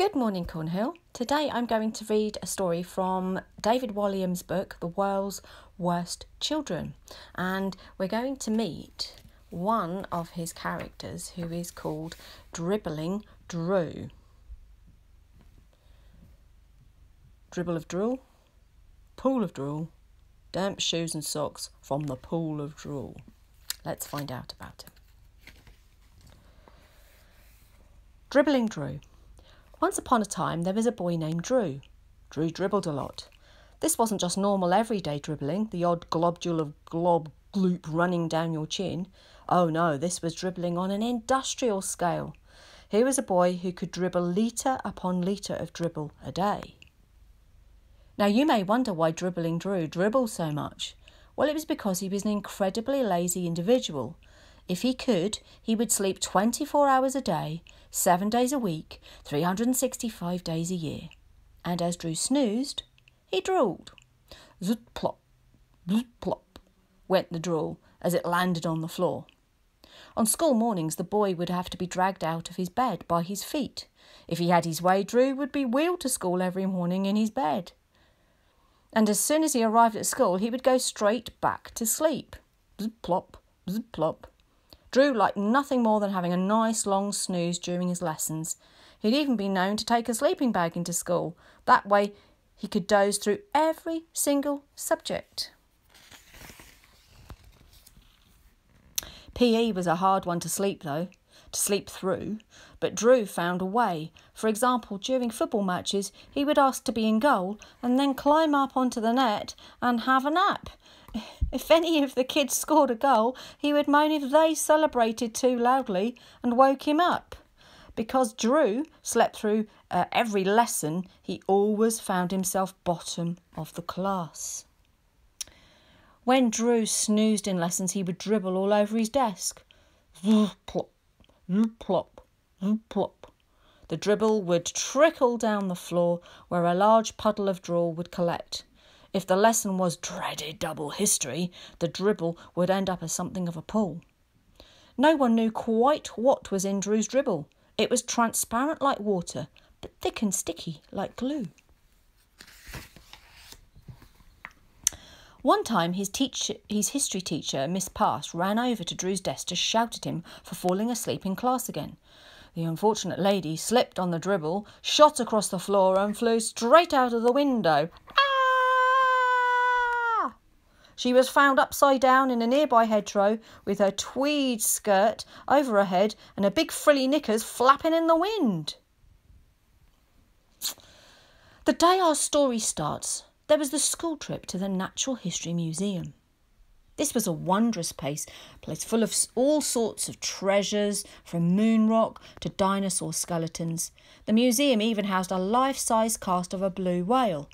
Good morning, Cornhill. Today I'm going to read a story from David Walliams' book, The World's Worst Children. And we're going to meet one of his characters who is called Dribbling Drew. Dribble of drool, pool of drool, damp shoes and socks from the pool of drool. Let's find out about him. Dribbling Drew. Once upon a time, there was a boy named Drew. Drew dribbled a lot. This wasn't just normal everyday dribbling, the odd globule of gloop running down your chin. Oh no, this was dribbling on an industrial scale. Here was a boy who could dribble litre upon litre of dribble a day. Now you may wonder why Dribbling Drew dribbled so much. Well, it was because he was an incredibly lazy individual. If he could, he would sleep 24 hours a day, 7 days a week, 365 days a year. And as Drew snoozed, he drooled. Zut plop, zut plop, went the drool as it landed on the floor. On school mornings, the boy would have to be dragged out of his bed by his feet. If he had his way, Drew would be wheeled to school every morning in his bed. And as soon as he arrived at school, he would go straight back to sleep. Zut plop, zut plop. Drew liked nothing more than having a nice long snooze during his lessons. He'd even been known to take a sleeping bag into school. That way he could doze through every single subject. PE was a hard one to sleep through, but Drew found a way. For example, during football matches, he would ask to be in goal and then climb up onto the net and have a nap. If any of the kids scored a goal, he would moan if they celebrated too loudly and woke him up. Because Drew slept through every lesson, he always found himself bottom of the class. When Drew snoozed in lessons, he would dribble all over his desk. Plop, plop, plop. The dribble would trickle down the floor where a large puddle of drool would collect. If the lesson was dreaded double history, the dribble would end up as something of a pool. No one knew quite what was in Drew's dribble. It was transparent like water, but thick and sticky like glue. One time his history teacher, Miss Pass, ran over to Drew's desk to shout at him for falling asleep in class again. The unfortunate lady slipped on the dribble, shot across the floor and flew straight out of the window. She was found upside down in a nearby hedgerow with her tweed skirt over her head and her big frilly knickers flapping in the wind. The day our story starts, there was the school trip to the Natural History Museum. This was a wondrous place full of all sorts of treasures, from moon rock to dinosaur skeletons. The museum even housed a life-size cast of a blue whale.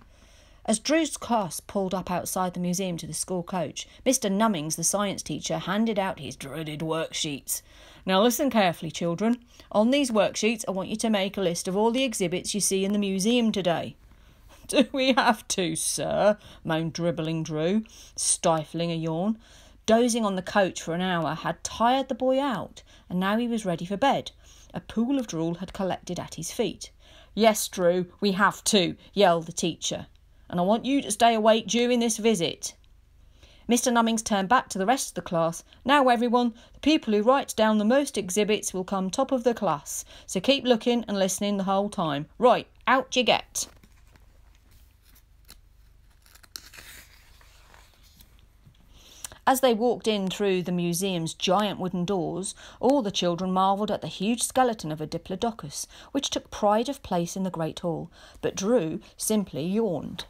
As Drew's class pulled up outside the museum to the school coach, Mr. Nummings, the science teacher, handed out his dreaded worksheets. Now listen carefully, children. On these worksheets, I want you to make a list of all the exhibits you see in the museum today. Do we have to, sir? Moaned Dribbling Drew, stifling a yawn. Dozing on the coach for an hour had tired the boy out, and now he was ready for bed. A pool of drool had collected at his feet. Yes, Drew, we have to, yelled the teacher. And I want you to stay awake during this visit. Mr. Nummings turned back to the rest of the class. Now, everyone, the people who write down the most exhibits will come top of the class. So keep looking and listening the whole time. Right, out you get. As they walked in through the museum's giant wooden doors, all the children marvelled at the huge skeleton of a diplodocus, which took pride of place in the great hall. But Drew simply yawned.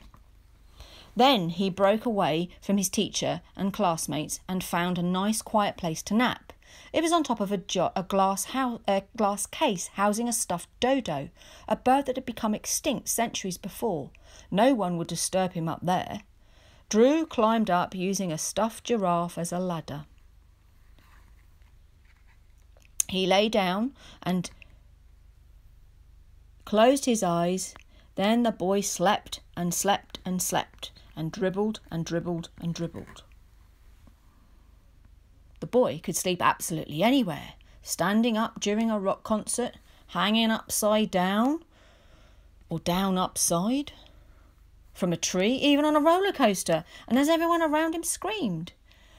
Then he broke away from his teacher and classmates and found a nice quiet place to nap. It was on top of a glass case housing a stuffed dodo, a bird that had become extinct centuries before. No one would disturb him up there. Drew climbed up using a stuffed giraffe as a ladder. He lay down and closed his eyes. Then the boy slept and slept and slept and dribbled and dribbled and dribbled. The boy could sleep absolutely anywhere, standing up during a rock concert, hanging upside down, or down upside, from a tree, even on a roller coaster, and as everyone around him screamed.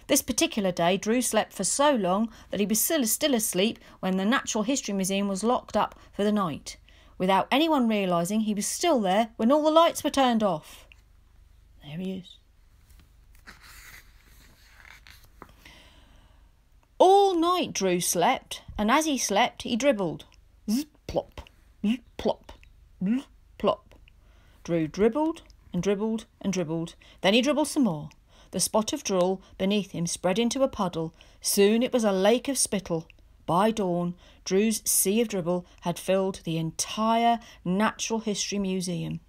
This particular day, Drew slept for so long that he was still asleep when the Natural History Museum was locked up for the night, without anyone realising he was still there when all the lights were turned off. There he is. All night Drew slept, and as he slept, he dribbled. Zzz, plop, zzz, plop, zzz, plop. Drew dribbled and dribbled and dribbled. Then he dribbled some more. The spot of drool beneath him spread into a puddle. Soon it was a lake of spittle. By dawn, Drew's sea of dribble had filled the entire Natural History Museum.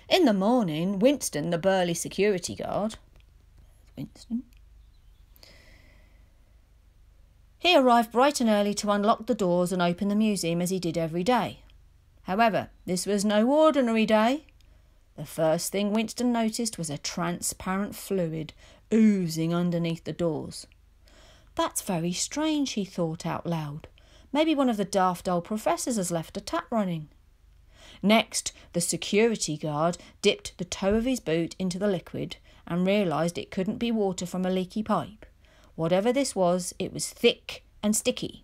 In the morning, Winston, the burly security guard, he arrived bright and early to unlock the doors and open the museum as he did every day. However, this was no ordinary day. The first thing Winston noticed was a transparent fluid oozing underneath the doors. That's very strange, he thought out loud. Maybe one of the daft old professors has left a tap running. Next, the security guard dipped the toe of his boot into the liquid and realised it couldn't be water from a leaky pipe. Whatever this was, it was thick and sticky.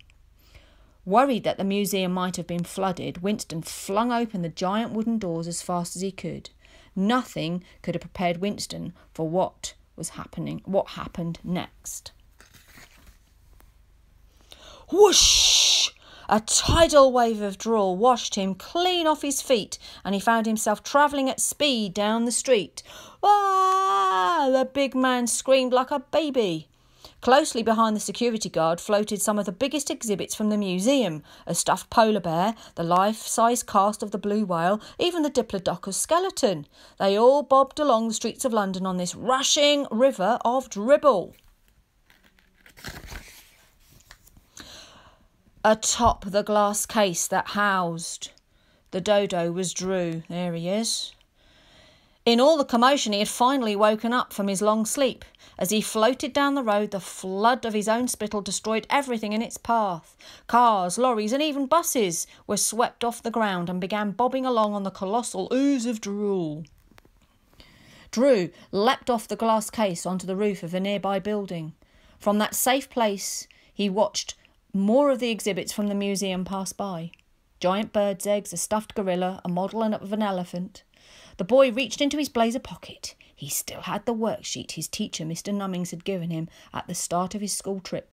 Worried that the museum might have been flooded, Winston flung open the giant wooden doors as fast as he could. Nothing could have prepared Winston for what happened next. Whoosh! A tidal wave of drool washed him clean off his feet, and he found himself travelling at speed down the street. Ah! The big man screamed like a baby. Closely behind the security guard floated some of the biggest exhibits from the museum: a stuffed polar bear, the life-size cast of the blue whale, even the diplodocus skeleton. They all bobbed along the streets of London on this rushing river of dribble. Atop the glass case that housed the dodo was Drew. There he is. In all the commotion, he had finally woken up from his long sleep. As he floated down the road, the flood of his own spittle destroyed everything in its path. Cars, lorries and even buses were swept off the ground and began bobbing along on the colossal ooze of drool. Drew leapt off the glass case onto the roof of a nearby building. From that safe place, he watched more of the exhibits from the museum pass by. Giant birds' eggs, a stuffed gorilla, a model of an elephant. The boy reached into his blazer pocket. He still had the worksheet his teacher, Mr. Nummings, had given him at the start of his school trip.